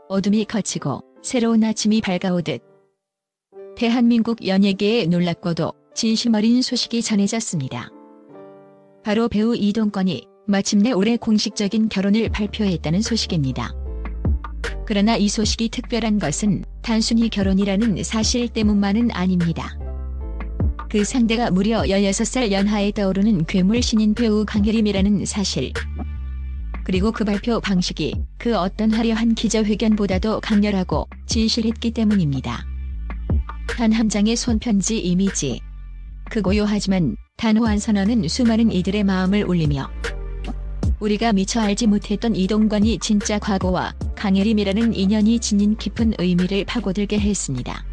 어둠이 걷히고 새로운 아침이 밝아오듯 대한민국 연예계에 놀랍고도 진심 어린 소식이 전해졌습니다. 바로 배우 이동건이 마침내 올해 공식적인 결혼을 발표했다는 소식입니다. 그러나 이 소식이 특별한 것은 단순히 결혼이라는 사실 때문만은 아닙니다. 그 상대가 무려 16살 연하에 떠오르는 괴물 신인 배우 강혜림이라는 사실. 그리고 그 발표 방식이 그 어떤 화려한 기자회견보다도 강렬하고 진실했기 때문입니다. 단 한 장의 손편지 이미지. 그 고요하지만 단호한 선언은 수많은 이들의 마음을 울리며 우리가 미처 알지 못했던 이동건이 진짜 과거와 강혜림이라는 인연이 지닌 깊은 의미를 파고들게 했습니다.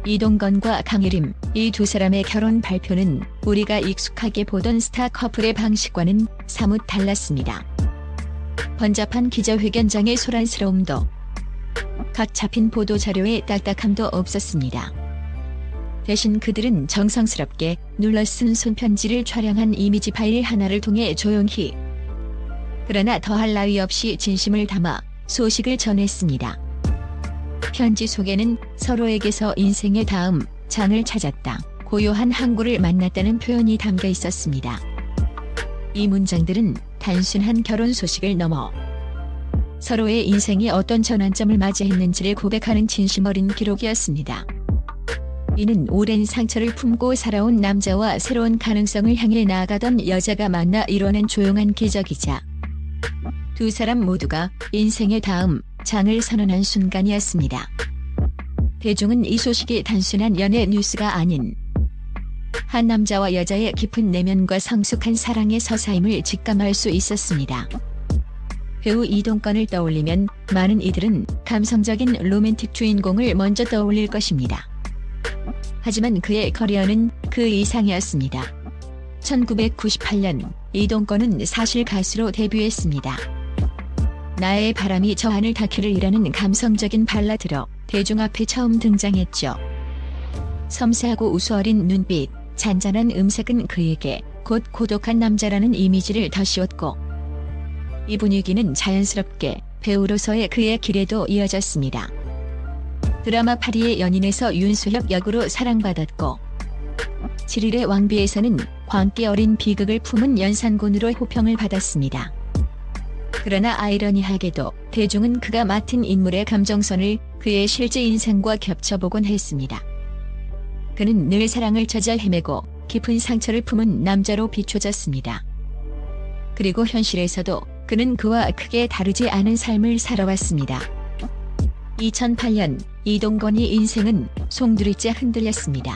이동건과 강혜림, 이 두 사람의 결혼 발표는 우리가 익숙하게 보던 스타 커플의 방식과는 사뭇 달랐습니다. 번잡한 기자회견장의 소란스러움도, 각 잡힌 보도자료의 딱딱함도 없었습니다. 대신 그들은 정성스럽게 눌러쓴 손편지를 촬영한 이미지 파일 하나를 통해 조용히, 그러나 더할 나위 없이 진심을 담아 소식을 전했습니다. 편지 속에는 서로에게서 인생의 다음 장을 찾았다, 고요한 항구를 만났다는 표현이 담겨 있었습니다. 이 문장들은 단순한 결혼 소식을 넘어 서로의 인생이 어떤 전환점을 맞이했는지를 고백하는 진심 어린 기록이었습니다. 이는 오랜 상처를 품고 살아온 남자와 새로운 가능성을 향해 나아가던 여자가 만나 이뤄낸 조용한 기적이자 두 사람 모두가 인생의 다음 장을 선언한 순간이었습니다. 대중은 이 소식이 단순한 연애 뉴스가 아닌 한 남자와 여자의 깊은 내면과 성숙한 사랑의 서사임을 직감할 수 있었습니다. 배우 이동건을 떠올리면 많은 이들은 감성적인 로맨틱 주인공을 먼저 떠올릴 것입니다. 하지만 그의 커리어는 그 이상이었습니다. 1998년 이동건은 사실 가수로 데뷔했습니다. 나의 바람이 저 하늘 닿기를이라는 감성적인 발라드로 대중 앞에 처음 등장했죠. 섬세하고 우수어린 눈빛, 잔잔한 음색은 그에게 곧 고독한 남자라는 이미지를 더 씌웠고, 이 분위기는 자연스럽게 배우로서의 그의 길에도 이어졌습니다. 드라마 파리의 연인에서 윤수혁 역으로 사랑받았고, 7일의 왕비에서는 광기 어린 비극을 품은 연산군으로 호평을 받았습니다. 그러나 아이러니하게도 대중은 그가 맡은 인물의 감정선을 그의 실제 인생과 겹쳐보곤 했습니다. 그는 늘 사랑을 찾아 헤매고 깊은 상처를 품은 남자로 비춰졌습니다. 그리고 현실에서도 그는 그와 크게 다르지 않은 삶을 살아왔습니다. 2008년 이동건의 인생은 송두리째 흔들렸습니다.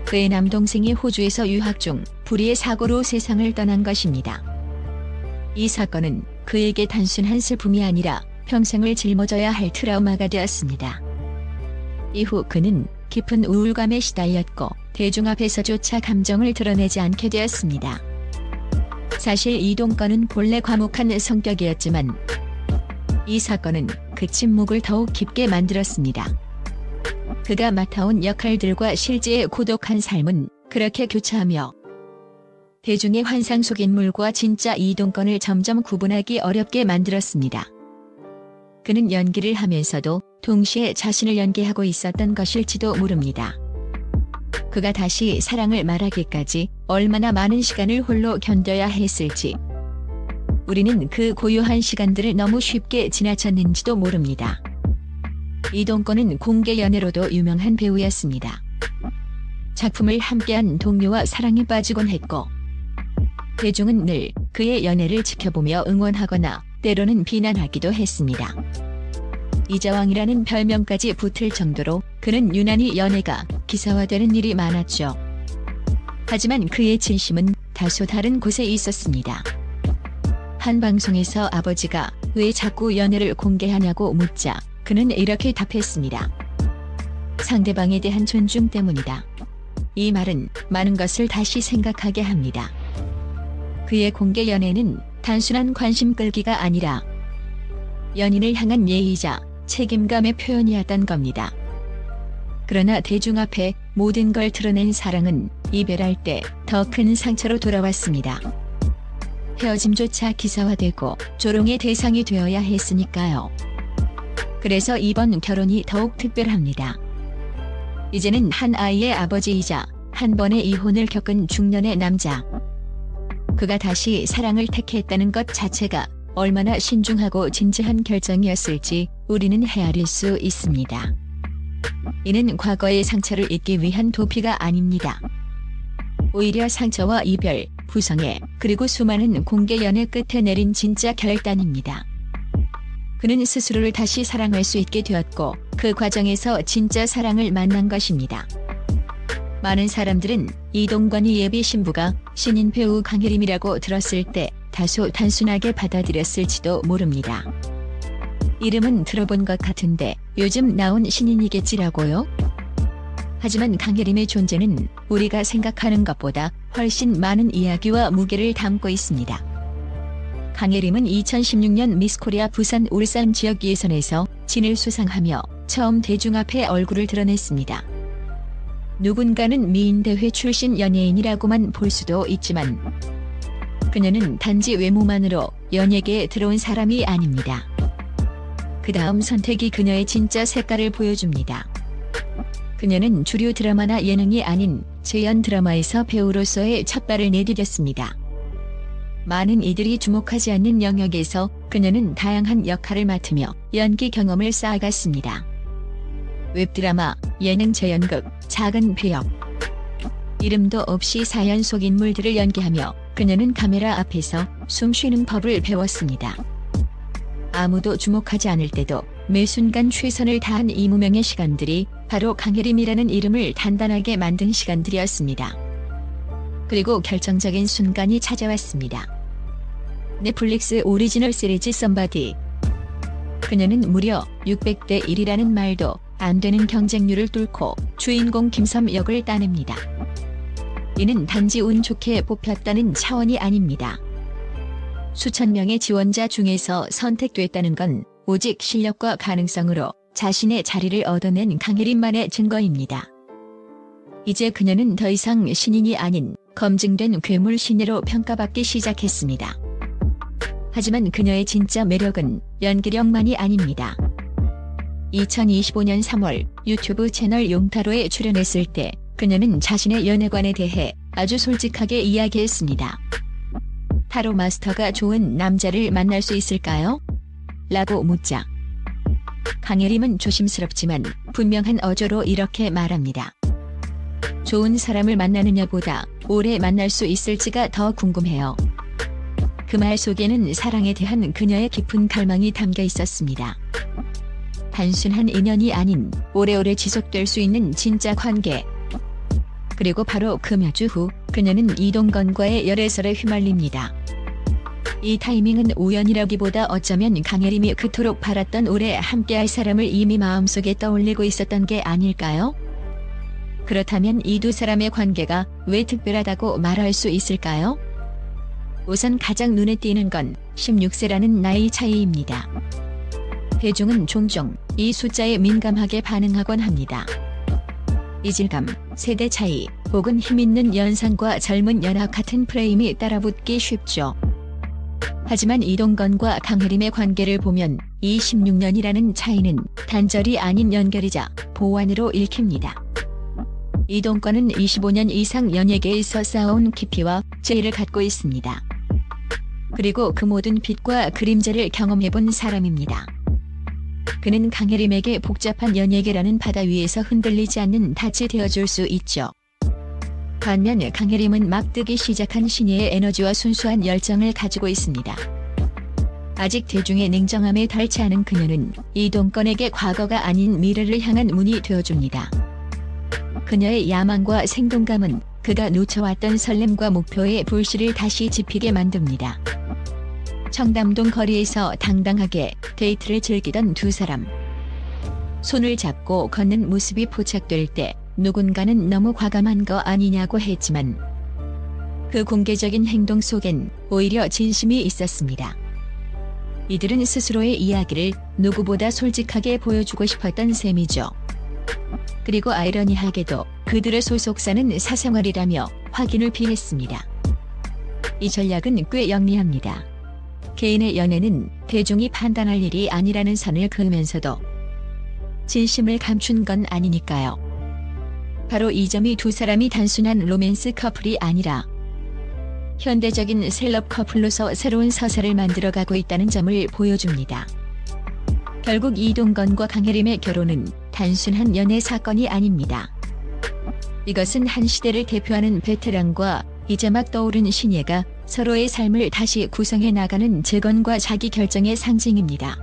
그의 남동생이 호주에서 유학 중 불의의 사고로 세상을 떠난 것입니다. 이 사건은 그에게 단순한 슬픔이 아니라 평생을 짊어져야 할 트라우마가 되었습니다. 이후 그는 깊은 우울감에 시달렸고 대중 앞에서조차 감정을 드러내지 않게 되었습니다. 사실 이동건은 본래 과묵한 성격이었지만 이 사건은 그 침묵을 더욱 깊게 만들었습니다. 그가 맡아온 역할들과 실제의 고독한 삶은 그렇게 교차하며 대중의 환상 속 인물과 진짜 이동건을 점점 구분하기 어렵게 만들었습니다. 그는 연기를 하면서도 동시에 자신을 연기하고 있었던 것일지도 모릅니다. 그가 다시 사랑을 말하기까지 얼마나 많은 시간을 홀로 견뎌야 했을지, 우리는 그 고요한 시간들을 너무 쉽게 지나쳤는지도 모릅니다. 이동건은 공개 연애로도 유명한 배우였습니다. 작품을 함께한 동료와 사랑에 빠지곤 했고, 대중은 늘 그의 연애를 지켜보며 응원하거나 때로는 비난하기도 했습니다. 이자왕이라는 별명까지 붙을 정도로 그는 유난히 연애가 기사화되는 일이 많았죠. 하지만 그의 진심은 다소 다른 곳에 있었습니다. 한 방송에서 아버지가 왜 자꾸 연애를 공개하냐고 묻자 그는 이렇게 답했습니다. 상대방에 대한 존중 때문이다. 이 말은 많은 것을 다시 생각하게 합니다. 그의 공개 연애는 단순한 관심 끌기가 아니라 연인을 향한 예의이자 책임감의 표현이었던 겁니다. 그러나 대중 앞에 모든 걸 드러낸 사랑은 이별할 때 더 큰 상처로 돌아왔습니다. 헤어짐조차 기사화되고 조롱의 대상이 되어야 했으니까요. 그래서 이번 결혼이 더욱 특별합니다. 이제는 한 아이의 아버지이자 한 번의 이혼을 겪은 중년의 남자. 그가 다시 사랑을 택했다는 것 자체가 얼마나 신중하고 진지한 결정이었을지 우리는 헤아릴 수 있습니다. 이는 과거의 상처를 잊기 위한 도피가 아닙니다. 오히려 상처와 이별, 부성애, 그리고 수많은 공개 연애 끝에 내린 진짜 결단입니다. 그는 스스로를 다시 사랑할 수 있게 되었고 그 과정에서 진짜 사랑을 만난 것입니다. 많은 사람들은 이동건이 예비 신부가 신인 배우 강혜림이라고 들었을 때 다소 단순하게 받아들였을지도 모릅니다. 이름은 들어본 것 같은데 요즘 나온 신인이겠지라고요? 하지만 강혜림의 존재는 우리가 생각하는 것보다 훨씬 많은 이야기와 무게를 담고 있습니다. 강혜림은 2016년 미스코리아 부산 울산 지역 예선에서 진을 수상하며 처음 대중 앞에 얼굴을 드러냈습니다. 누군가는 미인대회 출신 연예인이라고만 볼 수도 있지만 그녀는 단지 외모만으로 연예계에 들어온 사람이 아닙니다. 그 다음 선택이 그녀의 진짜 색깔을 보여줍니다. 그녀는 주류 드라마나 예능이 아닌 재연 드라마에서 배우로서의 첫 발을 내디뎠습니다. 많은 이들이 주목하지 않는 영역에서 그녀는 다양한 역할을 맡으며 연기 경험을 쌓아갔습니다. 웹드라마, 예능 재연극, 작은 배역. 이름도 없이 사연 속 인물들을 연기하며 그녀는 카메라 앞에서 숨 쉬는 법을 배웠습니다. 아무도 주목하지 않을 때도 매 순간 최선을 다한 이 무명의 시간들이 바로 강혜림이라는 이름을 단단하게 만든 시간들이었습니다. 그리고 결정적인 순간이 찾아왔습니다. 넷플릭스 오리지널 시리즈 썸바디. 그녀는 무려 600대 1이라는 말도 안 되는 경쟁률을 뚫고 주인공 김섬 역을 따냅니다. 이는 단지 운 좋게 뽑혔다는 차원이 아닙니다. 수천 명의 지원자 중에서 선택됐다는 건 오직 실력과 가능성으로 자신의 자리를 얻어낸 강혜림만의 증거입니다. 이제 그녀는 더 이상 신인이 아닌 검증된 괴물 신예로 평가받기 시작했습니다. 하지만 그녀의 진짜 매력은 연기력만이 아닙니다. 2025년 3월 유튜브 채널 용타로에 출연했을 때 그녀는 자신의 연애관에 대해 아주 솔직하게 이야기했습니다. 타로 마스터가 좋은 남자를 만날 수 있을까요? 라고 묻자 강혜림은 조심스럽지만 분명한 어조로 이렇게 말합니다. 좋은 사람을 만나느냐보다 오래 만날 수 있을지가 더 궁금해요. 그 말 속에는 사랑에 대한 그녀의 깊은 갈망이 담겨 있었습니다. 단순한 인연이 아닌 오래오래 지속될 수 있는 진짜 관계. 그리고 바로 그 몇 주 후 그녀는 이동건과의 열애설에 휘말립니다. 이 타이밍은 우연이라기보다 어쩌면 강혜림이 그토록 바랐던 오래 함께할 사람을 이미 마음속에 떠올리고 있었던 게 아닐까요? 그렇다면 이 두 사람의 관계가 왜 특별하다고 말할 수 있을까요? 우선 가장 눈에 띄는 건 16세라는 나이 차이입니다. 대중은 종종 이 숫자에 민감하게 반응하곤 합니다. 이질감, 세대 차이, 혹은 힘있는 연상과 젊은 연하 같은 프레임이 따라붙기 쉽죠. 하지만 이동건과 강혜림의 관계를 보면 이 16년이라는 차이는 단절이 아닌 연결이자 보완으로 읽힙니다. 이동건은 25년 이상 연예계에서 쌓아온 깊이와 재의를 갖고 있습니다. 그리고 그 모든 빛과 그림자를 경험해본 사람입니다. 그는 강혜림에게 복잡한 연예계라는 바다 위에서 흔들리지 않는 닻이 되어줄 수 있죠. 반면 강혜림은 막 뜨기 시작한 신예의 에너지와 순수한 열정을 가지고 있습니다. 아직 대중의 냉정함에 닳지 않은 그녀는 이동건에게 과거가 아닌 미래를 향한 문이 되어줍니다. 그녀의 야망과 생동감은 그가 놓쳐왔던 설렘과 목표의 불씨를 다시 지피게 만듭니다. 청담동 거리에서 당당하게 데이트를 즐기던 두 사람. 손을 잡고 걷는 모습이 포착될 때 누군가는 너무 과감한 거 아니냐고 했지만 그 공개적인 행동 속엔 오히려 진심이 있었습니다. 이들은 스스로의 이야기를 누구보다 솔직하게 보여주고 싶었던 셈이죠. 그리고 아이러니하게도 그들의 소속사는 사생활이라며 확인을 피했습니다. 이 전략은 꽤 영리합니다. 개인의 연애는 대중이 판단할 일이 아니라는 선을 그으면서도 진심을 감춘 건 아니니까요. 바로 이 점이 두 사람이 단순한 로맨스 커플이 아니라 현대적인 셀럽 커플로서 새로운 서사를 만들어가고 있다는 점을 보여줍니다. 결국 이동건과 강혜림의 결혼은 단순한 연애 사건이 아닙니다. 이것은 한 시대를 대표하는 베테랑과 이제 막 떠오른 신예가 서로의 삶을 다시 구성해 나가는 재건과 자기 결정의 상징입니다.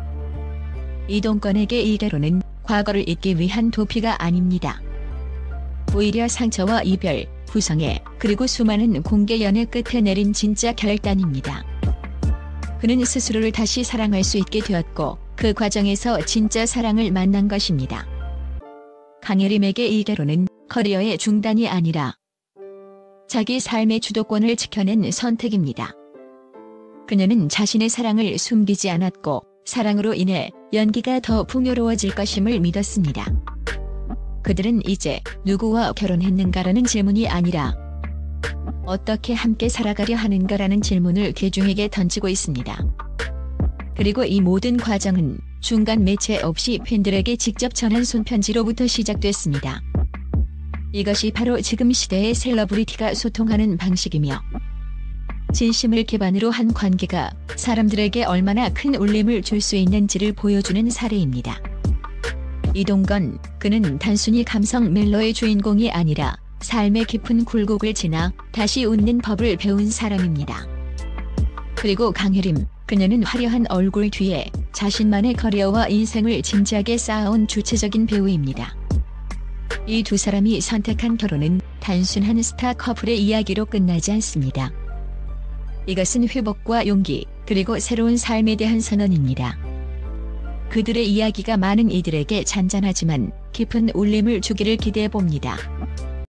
이동건에게 이 결혼은 과거를 잊기 위한 도피가 아닙니다. 오히려 상처와 이별, 부성애, 그리고 수많은 공개 연애 끝에 내린 진짜 결단입니다. 그는 스스로를 다시 사랑할 수 있게 되었고 그 과정에서 진짜 사랑을 만난 것입니다. 강혜림에게 이 결혼은 커리어의 중단이 아니라 자기 삶의 주도권을 지켜낸 선택입니다. 그녀는 자신의 사랑을 숨기지 않았고 사랑으로 인해 연기가 더 풍요로워질 것임을 믿었습니다. 그들은 이제 누구와 결혼했는가라는 질문이 아니라 어떻게 함께 살아가려 하는가라는 질문을 대중에게 던지고 있습니다. 그리고 이 모든 과정은 중간 매체 없이 팬들에게 직접 전한 손편지로부터 시작됐습니다. 이것이 바로 지금 시대의 셀러브리티가 소통하는 방식이며 진심을 기반으로 한 관계가 사람들에게 얼마나 큰 울림을 줄 수 있는지를 보여주는 사례입니다. 이동건, 그는 단순히 감성 멜로의 주인공이 아니라 삶의 깊은 굴곡을 지나 다시 웃는 법을 배운 사람입니다. 그리고 강혜림, 그녀는 화려한 얼굴 뒤에 자신만의 커리어와 인생을 진지하게 쌓아온 주체적인 배우입니다. 이 두 사람이 선택한 결혼은 단순한 스타 커플의 이야기로 끝나지 않습니다. 이것은 회복과 용기, 그리고 새로운 삶에 대한 선언입니다. 그들의 이야기가 많은 이들에게 잔잔하지만 깊은 울림을 주기를 기대해 봅니다.